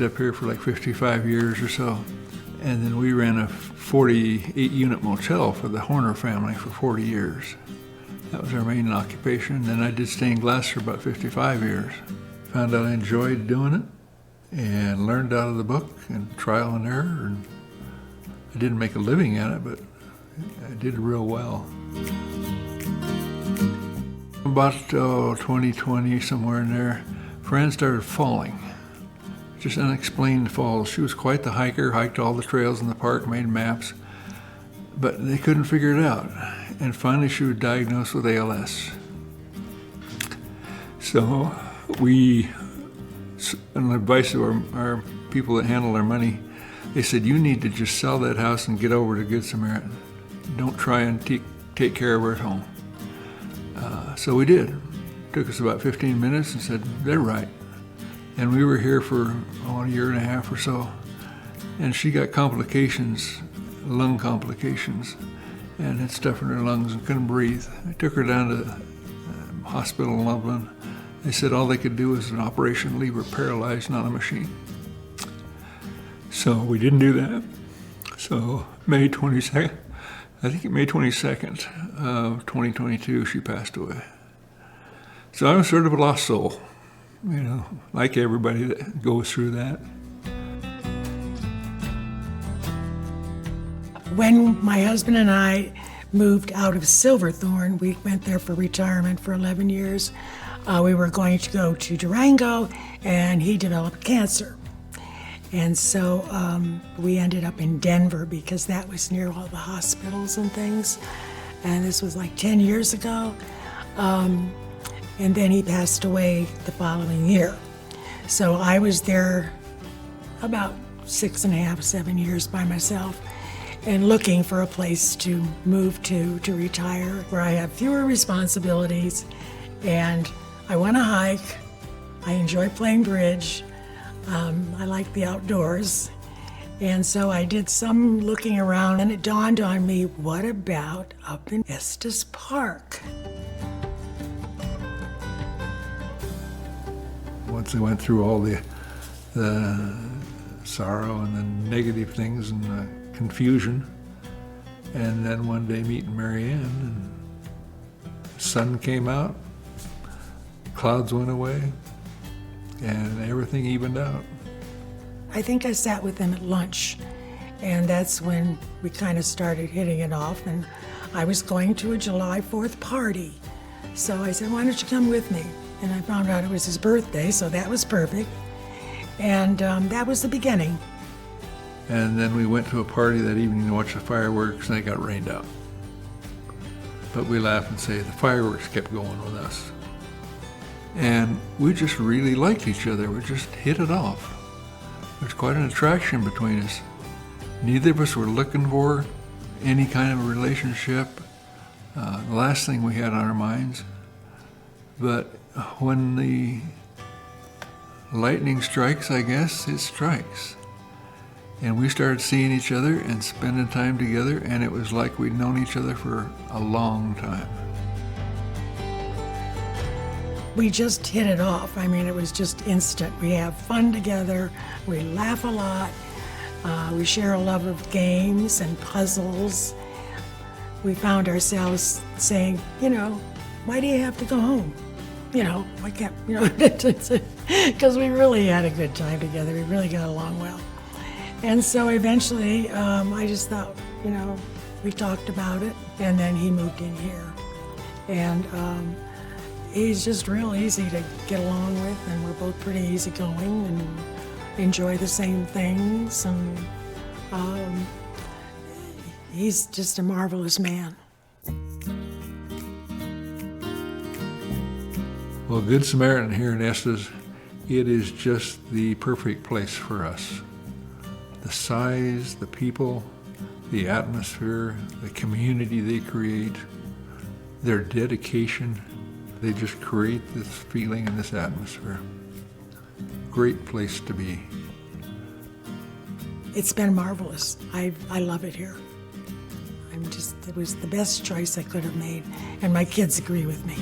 up here for like 55 years or so. And then we ran a 48-unit motel for the Horner family for 40 years. That was our main occupation. Then I did stained glass for about 55 years. Found out I enjoyed doing it and learned out of the book and trial and error. And I didn't make a living at it, but I did real well. About 2020, somewhere in there, Fran started falling. Just unexplained falls. She was quite the hiker, hiked all the trails in the park, made maps, but they couldn't figure it out. And finally she was diagnosed with ALS. So we, on the advice of our people that handle our money, they said, you need to just sell that house and get over to Good Samaritan. Don't try and take care of her at home. So we did. Took us about 15 minutes and said, they're right. And we were here for a year and a half or so. And she got complications, lung complications, and had stuff in her lungs and couldn't breathe. I took her down to the hospital in Loveland. They said all they could do was an operation, leave her paralyzed, not a machine. So we didn't do that. So May 22nd, I think May 22nd of 2022, she passed away. So I was sort of a lost soul, you know, like everybody that goes through that. When my husband and I moved out of Silverthorne, we went there for retirement for 11 years. We were going to go to Durango, and he developed cancer. And so we ended up in Denver because that was near all the hospitals and things. And this was like 10 years ago. And then he passed away the following year. So I was there about 6.5, 7 years by myself and looking for a place to move to retire, where I have fewer responsibilities and I want to hike. I enjoy playing bridge. I like the outdoors. And so I did some looking around, and it dawned on me, what about up in Estes Park? Once I went through all the sorrow and the negative things and the confusion, and then one day meeting Marianne, and the sun came out, clouds went away, and everything evened out. I think I sat with him at lunch, and that's when we kind of started hitting it off, and I was going to a July 4th party. So I said, why don't you come with me? And I found out it was his birthday, so that was perfect. And that was the beginning. And then we went to a party that evening to watch the fireworks, and it got rained out. But we laugh and say the fireworks kept going with us. And we just really liked each other. We just hit it off. There's quite an attraction between us. Neither of us were looking for any kind of a relationship. The last thing we had on our minds. But when the lightning strikes, I guess, it strikes. And we started seeing each other and spending time together, and it was like we'd known each other for a long time. We just hit it off. I mean, it was just instant. We have fun together, we laugh a lot, we share a love of games and puzzles. We found ourselves saying, you know, why do you have to go home? You know, why can't, you know, because we really had a good time together. We really got along well. And so eventually, I just thought, you know, we talked about it, and then he moved in here. And he's just real easy to get along with, and we're both pretty easygoing and enjoy the same things. And he's just a marvelous man. Well, Good Samaritan here in Estes, it is just the perfect place for us. The size, the people, the atmosphere, the community they create, their dedication, they just create this feeling and this atmosphere. Great place to be. It's been marvelous. I love it here. It was the best choice I could have made, and my kids agree with me.